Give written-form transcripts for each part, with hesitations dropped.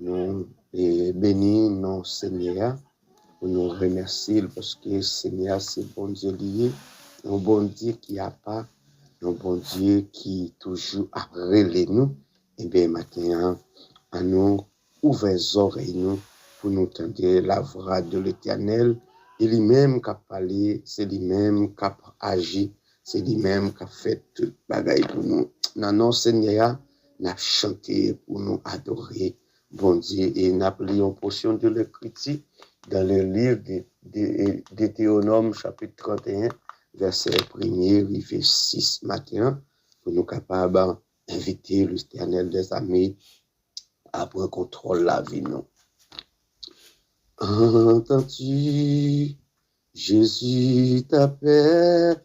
Nous bénissons nos Seigneur, pour nous remercier parce que Seigneur, c'est bon Dieu lié, un bon Dieu qui a pas, un bon Dieu qui toujours après nous. Et bien maintenant, à nous ouvrir les oreilles nous pour nous entendre la voix de l'Éternel. Et lui-même qui a parlé, c'est lui-même qui a agi, c'est lui-même qui a fait tout bagaille pour nous. Non, Seigneur, n'a chanté pour nous adorer, bon Dieu, et n'a pris une portion de l'Écriture dans le livre de Deutéronome, chapitre 31, verset 1er, verset 6 matin, pour nous capables d'inviter l'Éternel des amis à prendre contrôle de la vie. Non. Entends-tu, Jésus t'appelle,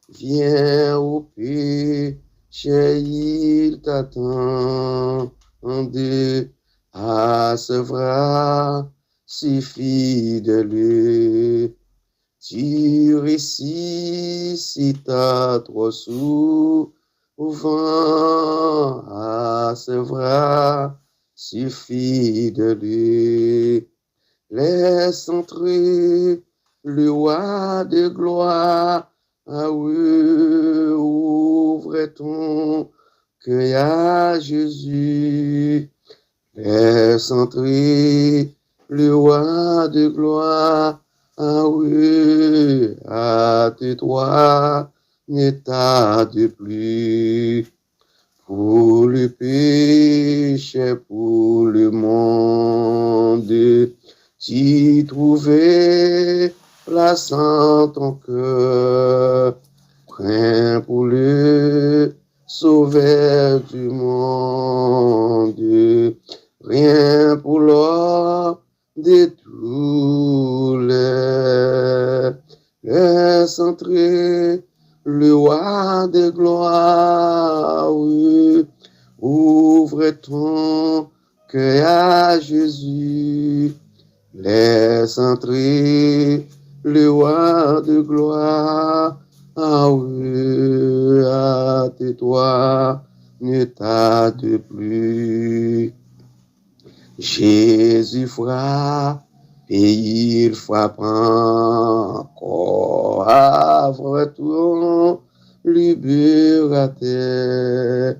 viens au péché, il t'attend, à ce vrai, suffit de lui. Tu ressuscites trop souvent, au vent à ses bras, suffit de lui. Laisse entrer le roi de gloire, ah oui, ouvre ton cœur à Jésus. Laisse entrer le roi de gloire, ah oui, hâte-toi, ne tarde plus. Pour le péché, pour le monde, tu trouvais place en ton cœur. Crains pour le sauveur du monde, rien pour l'or des douleurs. Laisse entrer le roi de gloire, oui. Ouvre ton cœur à Jésus. Laisse entrer le roi de gloire. Ah oui, hâte-toi, ne tarde plus. Jésus frappe et il frappe encore à ton libérateur.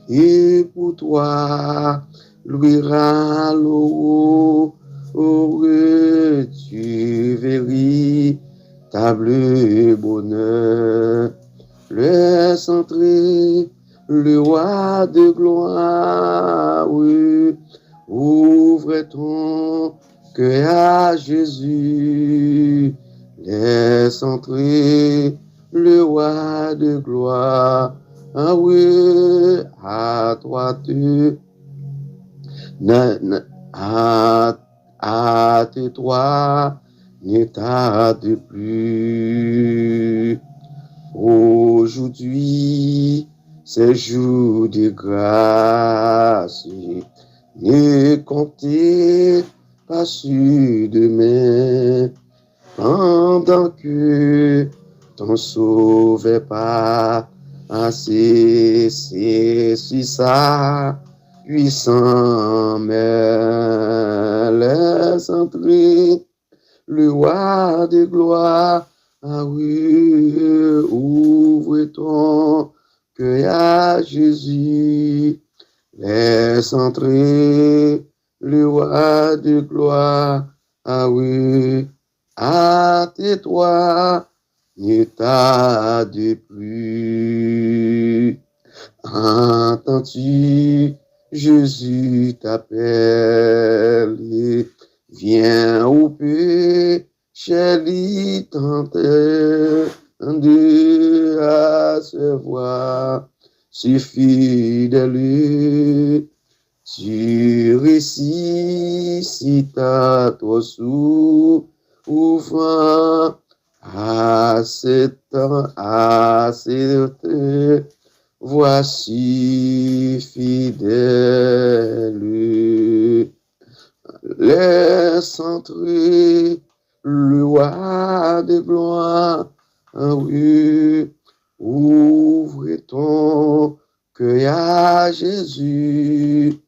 Et pour toi, lui râle heureux, tu véritable bonheur. Laisse entrer le roi de gloire, oui. Ouvre ton cœur à Jésus. Laisse entrer le roi de gloire. Ah oui, à toi tu. Hâte-toi, ne tarde plus. Aujourd'hui, c'est jour de grâce. Ne comptez pas sur demain, pendant que ton sauveur pas assez, c'est sur ça, puissant, mais laisse entrer le roi de gloire. Ah oui, ouvre ton cœur à Jésus. Laisse entrer le roi de gloire. Ah oui, hâte-toi, ne tarde plus. Entends-tu, Jésus t'appelle. Viens au péché, lui tenter de recevoir. Suffit de lui, tu ressuscites à toi souffrant, à cet voici fidèle. Laisse entrer le roi de gloire, ah oui. Ouvre ton cœur à Jésus.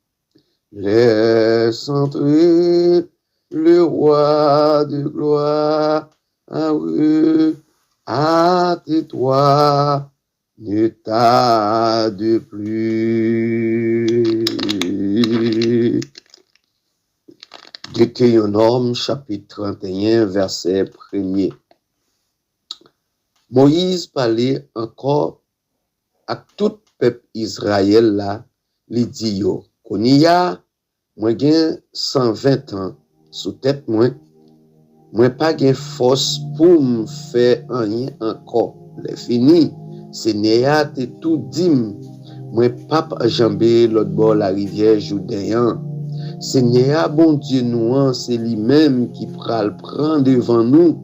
Laisse entrer le roi de gloire. Ah oui, hâte-toi, ne tarde plus. Deutéronome chapitre 31, verset 1er. Moïse parlait encore à tout peuple Israël là, li dit yo, Konya, moi gen 120 ans sous tête moi pas gen force pour me faire rien encore. Le fini, Seigneur te tout dim, moi pas jambe l'autre bord la rivière Jourdain. Seigneur bon Dieu nous, c'est lui-même qui pral prendre devant nous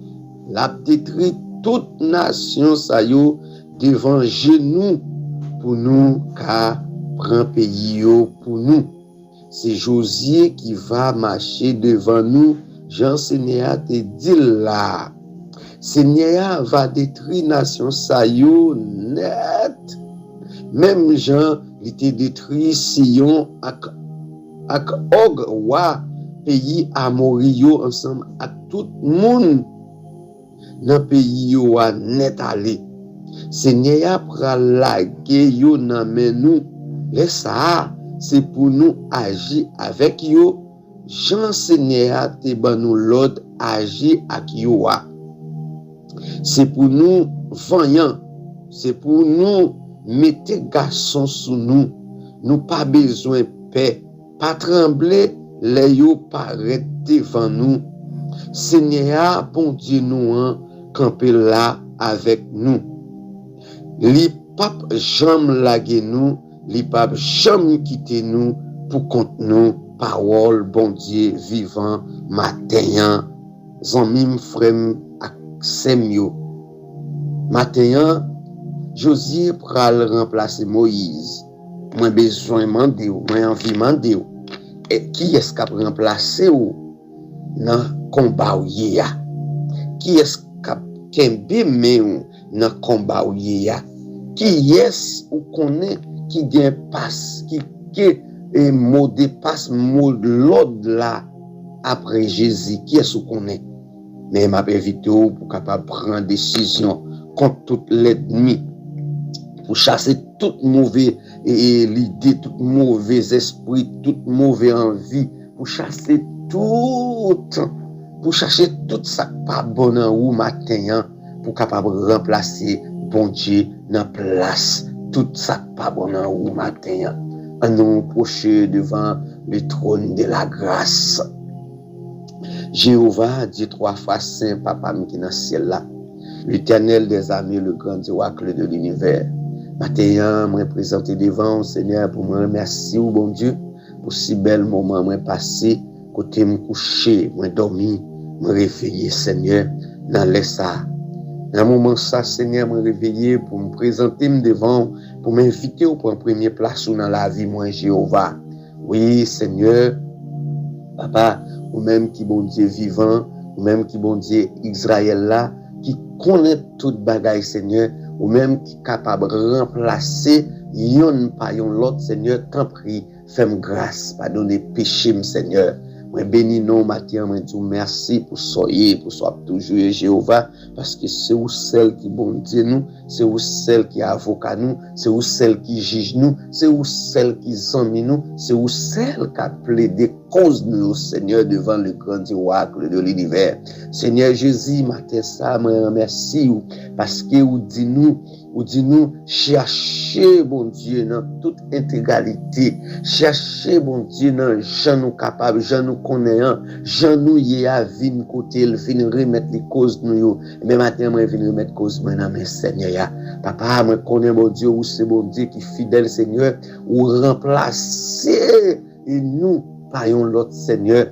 la détruire toute nation sa yo devant genou pour nous car prend pays yo pour nous. C'est Josué qui va marcher devant nous. Jean Seigneur te dit là. Seigneur va détruire nation sa yo net. Même Jean, il était détruit Sion ak Og roi pays Amorio ensemble avec tout le monde dans le pays yo a net aller. Seigneur pral lage yo nan men nous. Laisse ça, c'est pour nous agir avec yo. Jean Seigneur te ban nous l'ordre agir avec yo. C'est pour nous voyants, c'est pour nous mettre garçon sous nous. Nous pas besoin de paix, pas trembler, les yo paraît devant nous. Seigneur, bon Dieu nous camper là avec nous. Li pape jamais laguer nous, li pape jamais quitter nous pour compte nous parole bon Dieu vivant matin zanmim frère ak semyo. Matin Josué pral remplacer Moïse. Moi besoin demander, moi envie demander et qui est-ce qui a remplacé ou dans combat ou ya? Qui est-ce qui a kembe dans combat ou ya? Qui est-ce ou connaît qui gagne passe qui mot de passe mot de l'ordre là après Jésus? Qui est-ce ou connaît? Mais m'a invité pour capable prendre décision contre tout l'ennemi, pour chasser toute mauvaise l'idée, toute mauvais esprit, toute mauvaise envie, pour chasser tout ça pas bon en ou matin pour capable remplacer bon Dieu dans place tout ça pas bon en ou matin en nous approcher devant le trône de la grâce. Jéhovah dit 3 fois Saint Papa qui dans le ciel là, l'Éternel des armées, le grand oracle de l'univers. Matin, moi présenté devant Seigneur pour me remercier au bon Dieu pour si bel moment moi passé côté me coucher, moi dormi, me réveiller Seigneur dans les ça. Dans moment ça Seigneur me réveiller pour me présenter devant, pour m'inviter au point premier place dans la vie moi Jéhovah. Oui Seigneur, Papa, ou même qui bon Dieu vivant, ou même qui bon Dieu Israël là, qui connaît toute bagaille Seigneur, ou même qui capable de remplacer yon par yon l'autre Seigneur, t'en prie, fais-moi grâce, pardonne péché Seigneur. Moi bénis non matin, moi dis merci pour soyez, pour soit toujours Jéhovah, parce que c'est vous celle qui bon Dieu nous, c'est vous celle qui avocat nous, c'est vous celle qui juge nous, c'est vous celle qui zami nous, c'est vous celle qui a plaidé cause nous Seigneur devant le grand oracle de l'univers. Seigneur Jésus, matin ça, moi remercie parce que vous dit nous chercher bon Dieu dans toute intégralité, chercher bon Dieu dans gens nous capables, gens nous connaissant, gens nous y a vinn côté, il vinn remettre les causes nous. Mais matin moi vinn remettre cause moi dans mes Seigneur. Papa, moi connais bon Dieu, ou c'est bon Dieu qui fidèle Seigneur, ou remplacer et nous par l'autre Seigneur.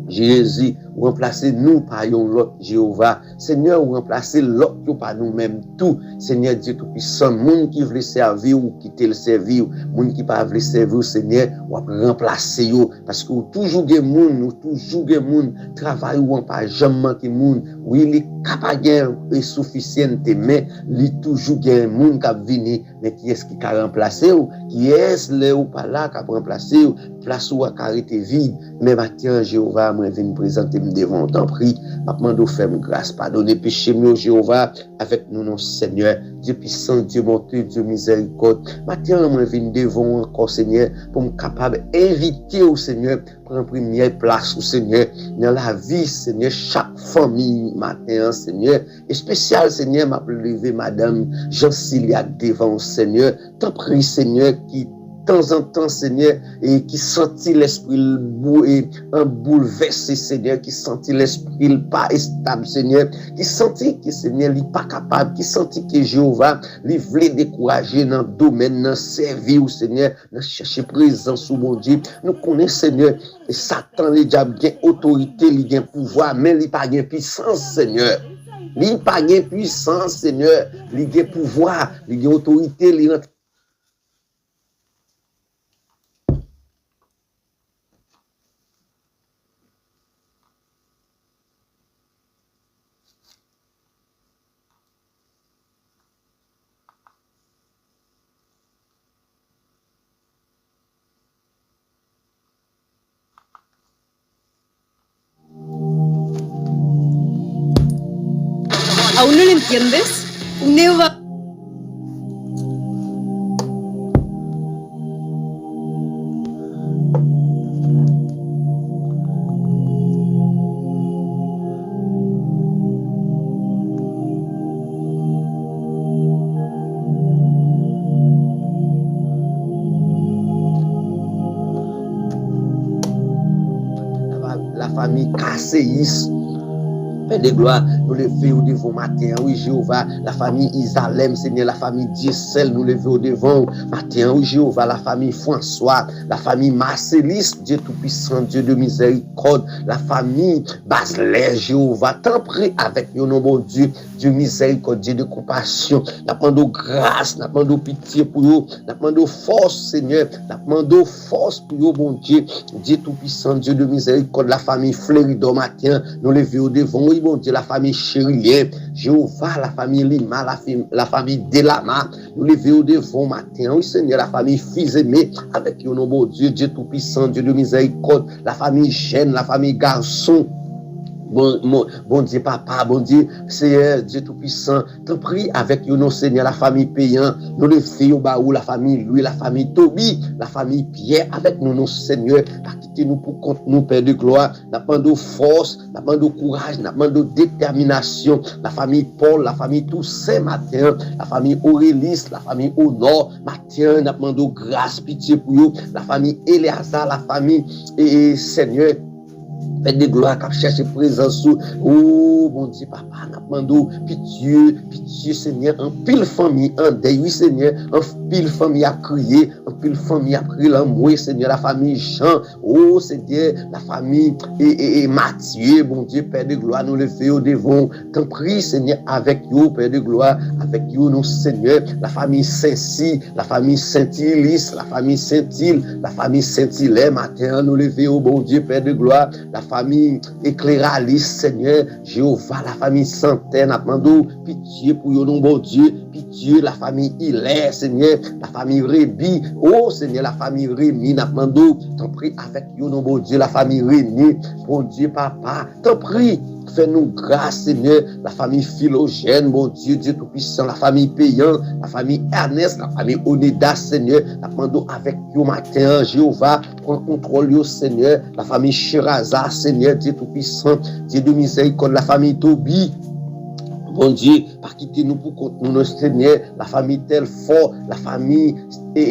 Jésus, ou remplacer nous par l'autre Jéhovah. Seigneur, ou remplacer l'autre par nous-mêmes tout. Seigneur Dieu Tout-Puissant, monde qui veut servir ou quitter le servir, monde qui pas veut servir, Seigneur, ou remplacer yo. Parce que toujours des monde, ou toujours des monde, travail ou pas jamais manquer monde. Oui, il est capable et suffisant, mais il est toujours des monde qui venir, mais qui est-ce qui a remplacé ou? Qui est-ce là ou pas là qui a remplacé ou? Place où a arrêté vide. Mais maintenant, Jéhovah, moi, viens me présenter devant, t'en prie, m'a demandé faire grâce, pardonner péché, mieux, Jéhovah, avec nous, non, Seigneur, Dieu puissant, Dieu monté, Dieu miséricorde. Maintenant, moi, viens devant encore, Seigneur, pour me capable d'inviter au Seigneur, prendre première place au Seigneur, dans la vie, Seigneur, chaque famille, matin, Seigneur, et spécial, Seigneur, m'a levé, Madame Jean-Cilia devant, Seigneur, t'en prie, Seigneur, qui de temps en temps, Seigneur, et qui sentit l'esprit en bouleversé, Seigneur, qui sentit l'esprit pas stable, Seigneur, qui sentit que, Seigneur, il pas capable, qui sentit que Jéhovah, il voulait décourager dans le domaine, dans servir, Seigneur, dans chercher présence au mon Dieu. Nous connaissons, Seigneur, et Satan, le diable, il a autorité, il a pouvoir, mais il n'a pas de puissance, Seigneur. Il n'a pas de puissance, Seigneur, il a pouvoir, il a autorité, il a ¿Aún no lo entiendes? Un neo La famille Kasséis, Père de gloire, nous levons au devant matin, oui Jéhovah, la famille Isalem, Seigneur, la famille Diesel, nous levons au devant matin, oui Jéhovah, la famille François, la famille Marcelis, Dieu Tout-Puissant, Dieu de miséricorde, la famille Basler, Jéhovah, t'en prie avec nous, non bon Dieu, Dieu miséricorde, Dieu de compassion, n'a pas de grâce, n'a pas de pitié pour nous, n'a pas de force, Seigneur, n'a pas de force pour nous, bon Dieu, Dieu Tout-Puissant, Dieu de miséricorde, la famille Fleuridor matin, nous levons au devant, oui bon Dieu, la famille Chérilier, Jéhovah, la famille Lima, la famille Delama, nous levons au devant matin, oui Seigneur, la famille fils aimé, avec nous, bon Dieu, Dieu Tout-Puissant, Dieu de miséricorde, la famille Jeune, la famille Garçon, bon Dieu, papa, bon Dieu, Seigneur, Dieu Tout-Puissant, t'en prie avec nous, Seigneur, la famille Payant, nous les filles au baou, la famille Louis, la famille Toby, la famille Pierre, avec nous, Seigneur, pas quitter nous pour compte nous, Père de gloire, n'a pas de force, n'a pas de courage, n'a pas de détermination, la famille Paul, la famille Toussaint, matin, la famille Aurélis, la famille Honor, matin, n'a pas de grâce, pitié pour nous, la famille Éléazar, la famille, et Seigneur, Père de gloire, qui cherche présence. Oh, mon Dieu, papa, n'a pas pitié, pitié, Seigneur, en pile famille, en deuil, oui, Seigneur, en pile famille à crier, en pile famille à crier l'amour, Seigneur, la famille Jean, oh, Seigneur, la famille et Mathieu, bon Dieu, Père de gloire, nous le faisons devant, t'en prie, Seigneur, avec vous, Père de gloire, avec vous, nous, Seigneur, la famille Saint-Cy, la famille Saint-Ilis, la famille Saint-Il, la famille Saint-Hilaire, matin, nous le faisons, bon Dieu, Père de gloire, la famille Éclairalis, Seigneur, Jéhovah, la famille Santaine, appendons pitié pour nous, bon Dieu, pitié, la famille Hilaire, Seigneur, la famille Rébi, oh Seigneur, la famille Rémi, appendons, t'en prie avec nous, bon Dieu, la famille René, bon Dieu, papa, t'en prie, fais-nous grâce, Seigneur, la famille Philogène, bon Dieu, Dieu Tout-Puissant, la famille Payant, la famille Ernest, la famille Onédas, Seigneur, appendons avec nous matin, Jéhovah, prends contrôle, Seigneur, la famille Sherazade, Seigneur, Dieu Tout-Puissant, Dieu de miséricorde, la famille Toby, bon Dieu, pas quitter nous pour compte nous, Seigneur, la famille Telfort, la famille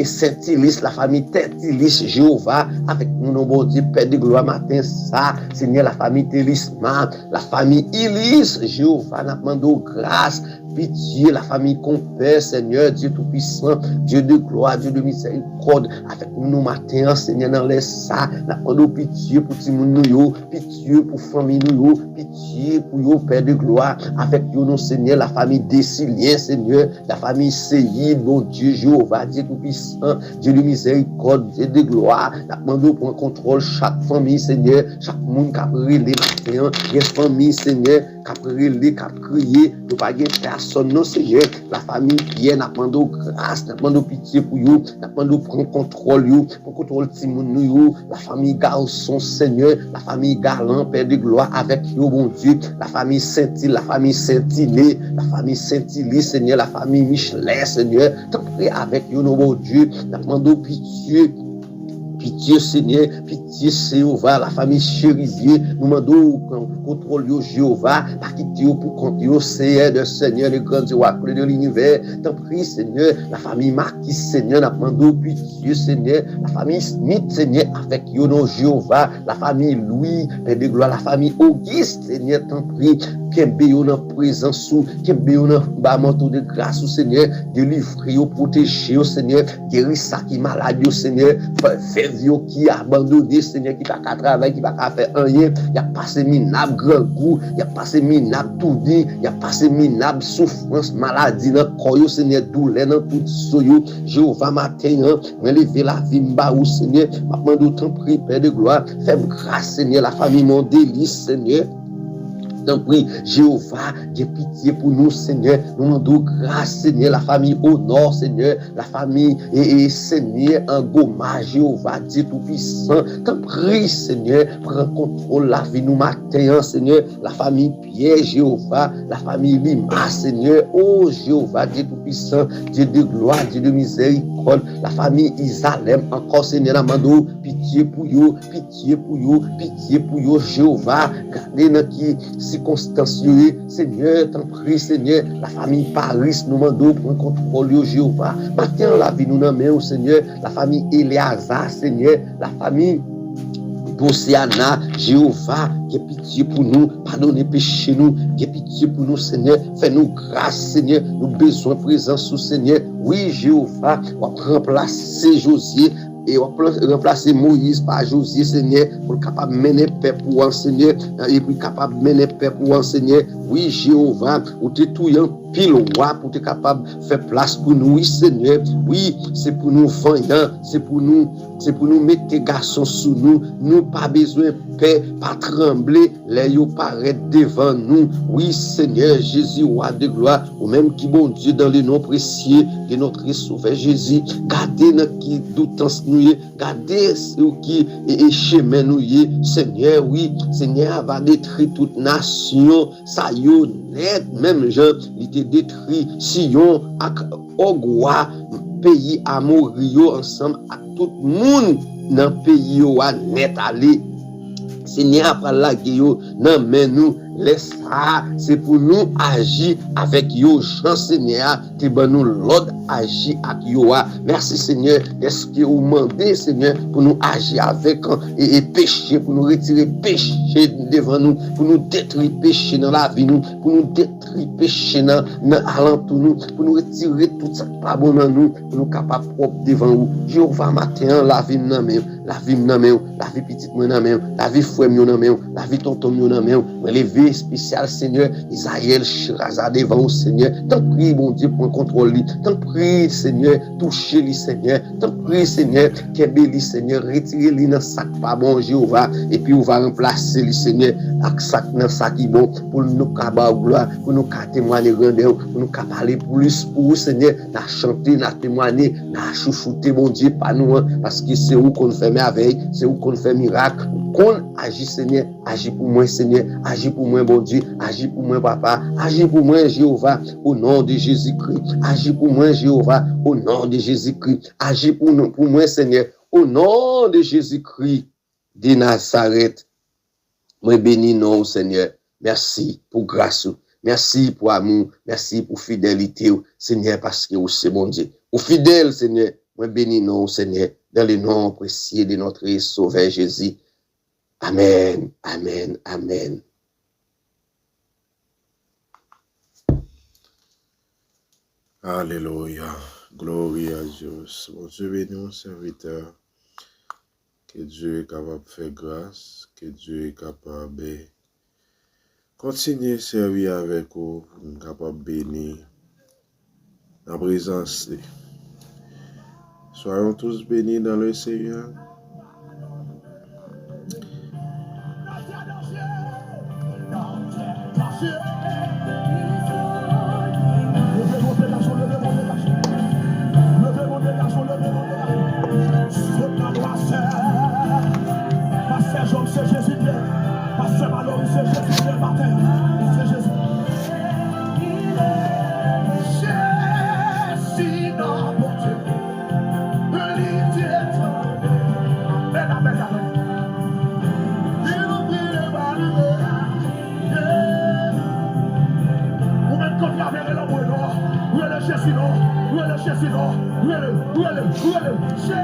Saint-Ilis, la famille Tertilis, Jéhovah, avec nous, bon Dieu, Père de gloire, matin, ça, Seigneur, la famille Télisma, la famille Ilis, Jéhovah, n'a pas de grâce, pitié, la famille Compère, Seigneur, Dieu Tout-Puissant, Dieu de gloire, Dieu de miséricorde, avec nous, matin, Seigneur, dans les ça, n'a pas de pitié pour tout le monde, pitié pour famille, pitié pour nous, Père de gloire, avec nous, Seigneur, la famille Décilien, Seigneur, la famille Séyid, bon Dieu, Jéhovah, Dieu Tout-Puissant, Dieu de miséricorde, Dieu de gloire, n'a pas de prendre contrôle chaque famille, Seigneur, chaque monde qui a pris les matins, les familles, Seigneur, qui a pris les, qui a crié, ne pas gagner personne, non, Seigneur, la famille Pierre, n'a pas de grâce, n'a pas de pitié pour vous, n'a pas de prendre contrôle, pour contrôler Timon, la famille Garçon, Seigneur, la famille Galant, Père de gloire, avec vous, bon Dieu, la famille Saint-Il, la famille Saint-Ilé, la famille Saint-Ilé, Seigneur, la famille Michelet, Seigneur, t'en prie avec vous, bon Dieu, n'a pas de pitié. Pitié, Seigneur, pitié, Jéhovah, la famille Chérisier, nous demandons contrôle Jéhovah, pas quitter pour compter au Seigneur de Seigneur, le grand Dieu de l'univers. T'en prie, Seigneur, la famille Marquis, Seigneur, nous demandons pitié, Seigneur, la famille Smith, Seigneur, avec nous, Jéhovah, la famille Louis, Père de gloire, la famille Auguste, Seigneur, t'en prie, Kembe yo nan présence ou, Kembe yo nan manteau de grâce au Seigneur, délivrer ou protéger au Seigneur, guérir ça qui malade au Seigneur, faire qui abandonné, Seigneur, qui pas qu'à travailler, qui pas qu'à faire rien, il a passé minable grand goût, il a passé minable tout dit, il a passé minable souffrance, maladie dans corps, Seigneur, douleur dans tout soyo, Jéhovah matin, lever la vie m'ba ou Seigneur, m'a demandé autant prier, Père de gloire, fais grâce, Seigneur, la famille mon délice, Seigneur. T'en prie, Jéhovah, j'ai pitié pour nous, Seigneur. Nous demandons grâce, Seigneur, la famille au nord, Seigneur, la famille et Seigneur, en Goma, Jéhovah, Dieu Tout-Puissant. T'en prie, Seigneur, prends contrôle la vie nous matin, Seigneur, la famille Pierre, Jéhovah, la famille Lima, Seigneur, oh Jéhovah, Dieu Tout-Puissant, Dieu de gloire, Dieu de miséricorde, la famille Isalem, encore, Seigneur, la mando, pitié pour eux, pitié pour eux, pitié pour eux, Jéhovah, gardez dans qui circonstances, Seigneur, t'en prie, Seigneur, la famille Paris, nous demandons, prends contrôle, Jéhovah, matin, la vie nous nommons, Seigneur, la famille Eleazar, Seigneur, la famille Bosiana, Jéhovah, qui pitié pour nous, pardonnez péché nous, qui pitié pour nous, Seigneur, fais-nous grâce, Seigneur, nous besoin de présence sous Seigneur. Oui, Jéhovah, on va remplacer Josué et on va remplacer Moïse par Josué, Seigneur, pour capable mener paix pour enseigner et puis capable mener paix pour enseigner. Oui, Jéhovah, ou te touillant pile roi pour être capable de faire place pour nous, oui, Seigneur. Oui, c'est pour nous vaillants, c'est pour nous mettre des garçons sous nous. Nous pas besoin de paix, pas trembler, les yeux paraître devant nous. Oui, Seigneur, Jésus, roi de gloire, ou même qui bon Dieu dans le nom précieux de notre sauveur Jésus. Gardez notre qui doute nous, gardez ce qui est chemin nous, Seigneur, oui, Seigneur va détruire toute nation, ça y est, net, même gens, il était détruit, Sion, Ogwa, pays à mourir ensemble, à tout le monde dans le pays à net aller. Seigneur, après la guerre, non, mais nous, laisse ça, c'est pour nous agir avec yo, Jean Seigneur, tu vas nous l'ordre agir avec yo. Merci Seigneur, est-ce que vous demandez, Seigneur, pour nous agir avec et péché, pour nous retirer péché devant nous, pour nous détruire péché dans la vie, nous, pour nous détruire péché dans alentour nous, pour nous retirer tout ça pas bon dans nous, pour nous capables propre devant vous. Jéhovah matin, la vie dans main, la vie dans main, la vie petite dans main, la vie frère dans main, la vie tonton dans main, lever spécial Seigneur, Isaïel Chiraza devant Seigneur, t'en prie bon Dieu pour contrôle, t'en prie Seigneur, touchez-lui Seigneur, t'en prie Seigneur, qu'ébeli Seigneur, retirez-lui dans sac pas bon Jéhovah, et puis on va remplacer lui Seigneur, avec sac dans sac qui bon, pour nous cabar gloire, pour nous témoigner grandeur, pour nous parler plus pour vous Seigneur, n'a chanter, n'a témoigner, n'a chouchouter bon Dieu pas nous, parce que c'est où qu'on fait merveille, c'est où qu'on fait miracle, qu'on agit Seigneur, agis pour moi Seigneur, agis pour moi bon Dieu, agis pour moi papa, agis pour moi Jéhovah, au nom de Jésus-Christ, agis pour moi Jéhovah, au nom de Jésus-Christ, agis pour moi Seigneur, au nom de Jésus-Christ de Nazareth. Moi bénis non Seigneur, merci pour grâce, merci pour amour, merci pour fidélité Seigneur, parce que c'est bon Dieu, au fidèle Seigneur, moi bénis non Seigneur, dans le nom précieux de notre Sauveur Jésus. Amen, amen, amen. Alléluia. Gloire à Dieu. Mon Dieu bénis mon serviteur. Que Dieu est capable de faire grâce. Que Dieu est capable de continuer à servir avec vous. Capable de bénir en présence. Soyons tous bénis dans le Seigneur. C'est Jésus bien, Pasteur Malone, c'est Jésus bien matin, c'est Jésus. Jésus dans mon Dieu, l'idée, amen, amen, amen. Il oublie le balai, ou même quand il y avait l'homme noir, où est le Jésus non, où est le Jésus non, où est le Jésus.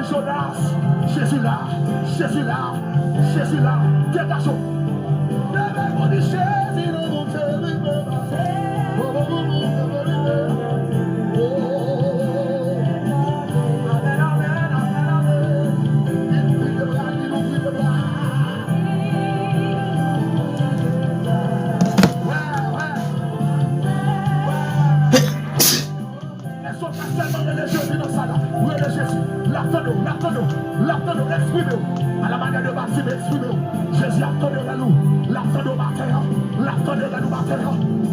Jonas, Jésus là, Jésus là, Jésus là, dégagez. Jésus dans mon cœur, à la manière de Maxime, exprimez-vous. Jésus attendez à nous, l'attendez au matin, l'attendez à nous matin,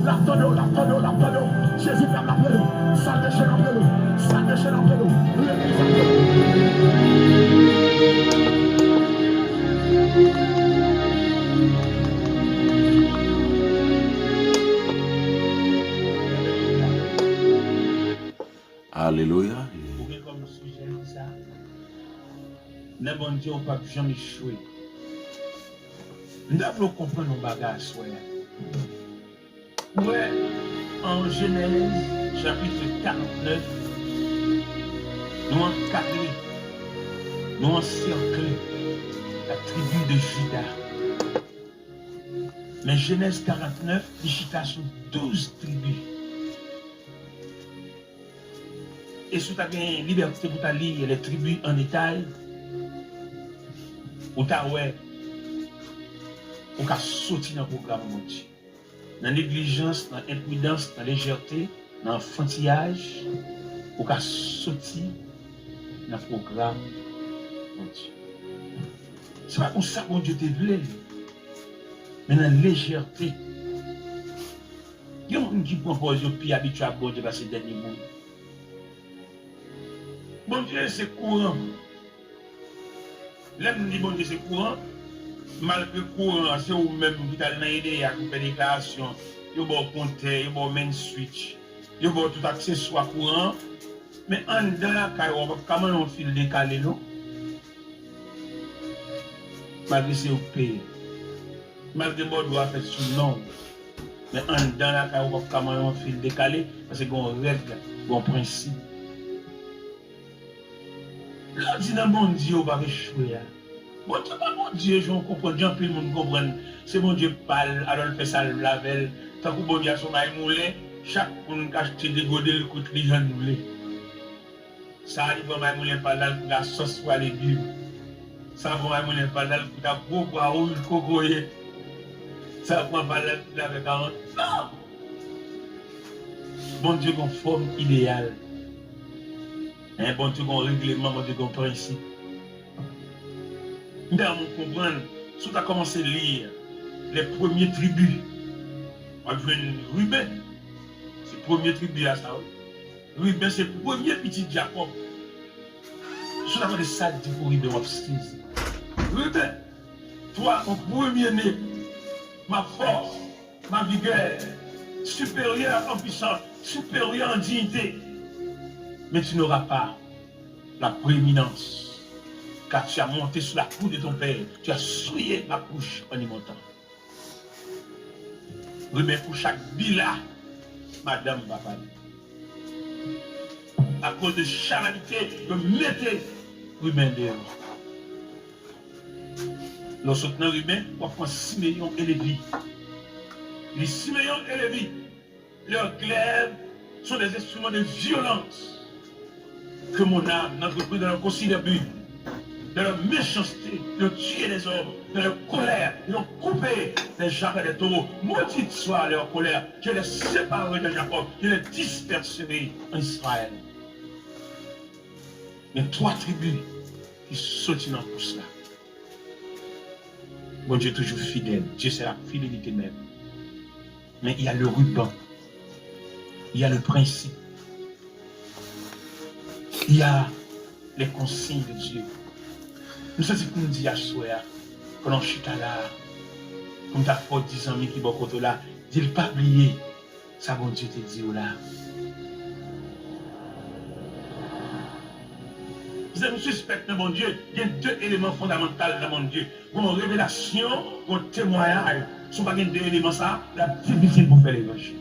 l'attendez. Jésus vient l'appeler, ça déchaîne l'appeler, ça déchaîne l'appeler. Alléluia. Comme sujet ça, ne bon Dieu pas jamais échouer. Nous devons comprendre nos bagages. Ouais, en Genèse, chapitre 49, nous encadrons, nous encerclons la tribu de Juda. Mais Genèse 49, il chita sur 12 tribus. Et si tu as une liberté pour lire les tribus en détail, ou tu as sorti dans le programme de Dieu. Dans la négligence, dans l'imprudence, dans la légèreté, dans l'enfantillage, ou tu as sorti dans le programme de Dieu. Ce n'est pas comme ça que Dieu te voulait, mais dans la légèreté. Il y a des gens qui proposent au plus habitué à bon Dieu parce que c'est le dernier monde. Bon Dieu, c'est courant. L'aime dit bon Dieu, c'est courant. Malgré courant, c'est vous-même qui avez une idée à faire des déclarations. Vous avez un compteur, vous avez un main switch, vous avez tout accessoire courant. Mais en dedans la caille, comment on file décalé, non? Malgré c'est au pays. Malgré que vous doit faire sous nom. Mais en dedans la caille, comment on file décalé, parce qu'il y a une règle, un principe. Là, dit dans mon Dieu, on va échouer. Bon Dieu, pas mon Dieu, je comprends, Jean, plus le monde comprend. C'est mon Dieu parle, alors il fait ça, le lavel. Tant que bon Dieu a son maille moulé, chaque monde qui a acheté des godets, le coûte les gens moulés. Ça arrive à maille moulé par là, pour la sauce pour les légumes. Ça va maille moulé par là, pour la beau poireau, le cocoyer. Ça va par là, pour la avec 40. Non! Bon Dieu, une forme idéale. Un bon Dieu, un règlement, bon Dieu, un principe. Nous devons comprendre, si tu as commencé à lire les premières tribus, on va une Ruben, c'est le premier tribu à ça. Ruben, c'est le premier petit Jacob. Si tu as de ça, dit pour Ruben, on va Ruben, toi, mon premier-né, ma force, ma vigueur, supérieure en puissance, supérieure en dignité. Mais tu n'auras pas la prééminence, car tu as monté sur la coupe de ton père, tu as souillé ma couche en y montant. Remets pour chaque bila, madame va parler. À cause de charité, de mettez Ruben dehors. Lorsque nous Ruben, on prend 6 millions et les vies. Les 6 millions et les vies, leurs glaives sont des instruments de violence. Que mon âme n'entreprise dans leur considérable, dans leur méchanceté, de tuer les hommes, dans leur colère, de leur couper les jambes et les taureaux. Maudite soit leur colère, je les séparerai de Jacob, je les disperserai en Israël. Il y a 3 tribus qui sautent dans tout cela. Bon Dieu est toujours fidèle, Dieu c'est la fidélité même. Mais il y a le ruban, il y a le principe. Il y a les consignes de Dieu. Nous sommes pour nous dire à soir, quand on chute là, comme ta faute 10 ans qui vont côté là, dis pas oublier, ça bon Dieu te dit là. Vous avez suspect de mon Dieu, il y a 2 éléments fondamentaux dans mon Dieu. Une révélation, un témoignage. Si on n'a pas 2 éléments, ça, c'est difficile pour faire l'évangile.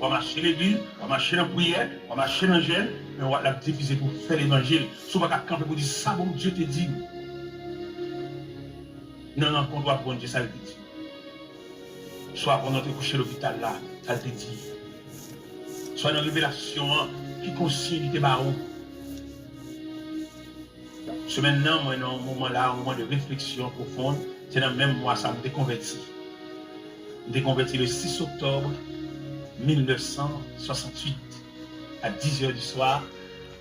On va marcher l'église, on va marcher dans la prière, on va marcher dans le jeûne. mais on va la diffuser pour faire l'évangile. Soit pas camper pour dire ça, bon Dieu te dit. Non, non, qu'on doit bon Dieu, ça le dit. Soit pendant que tu es couché à l'hôpital là, ça le dit. Soit dans la révélation qui consigne tes barreaux. Ce maintenant, moi, dans un moment là, un moment de réflexion profonde, c'est dans le même mois, ça me déconvertit. Je me déconvertis le 6 octobre 1968 à 10h du soir.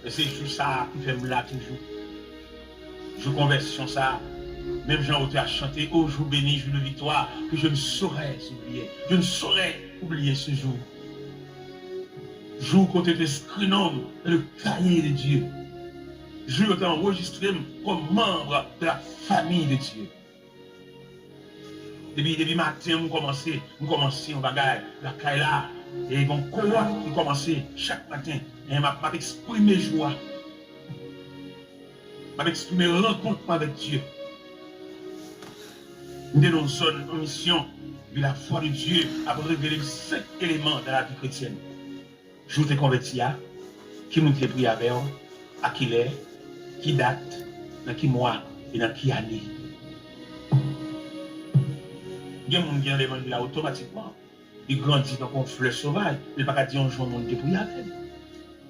Et c'est juste ça qui fait me là toujours. Je conversion ça. Même Jean-Autre a chanté ô jour béni, jour de victoire, que je ne saurais oublier. Je ne saurais oublier ce jour. Jour côté de scrénome, le cahier de Dieu. Jour où tu enregistré comme membre de la famille de Dieu. Depuis matin, on commençait en bagaille, la caille là, et mon cohorte qui commençait chaque matin. Et m'a exprimé joie. M'a exprimé rencontre avec Dieu. Nous sommes dans une zone, en mission, de la foi de Dieu, à révéler 5 éléments dans la vie chrétienne. Je vous ai converti à, qui nous a pris avec, à qui l'est, qui date, dans qui mois et dans qui année. Il y a des gens qui ont demandé là automatiquement. Il grandit dans un fleur sauvage. Il ne peut pas dire un jour mon Dieu pour y avec.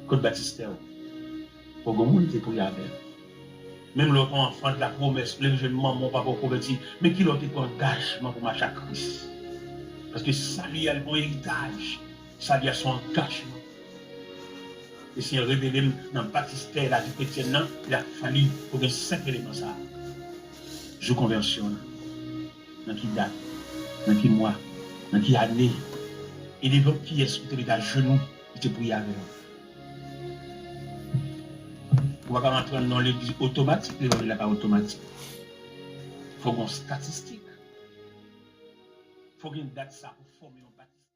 Côte Baptiste. Pour que mon Dieu pour y avec. Même l'autre enfant de la promesse, les jeunes maman, papa converti, mais qui l'autre engagement pour marcher à Christ. Parce que ça lui a le bon héritage. Ça lui a son engagement. Et si on révèle dans le baptistère, la vie chrétienne, il a fallu pour que 5 éléments ça. Je conversion. Dans qui date, dans qui mois, dans qui année. Et les autres qui est à genoux, il était prié avec eux. On va pas rentrer dans l'église automatique, l'église n'est pas automatique. Il faut qu'on statistique. Il faut qu'il y ait une date ça pour former un baptiste.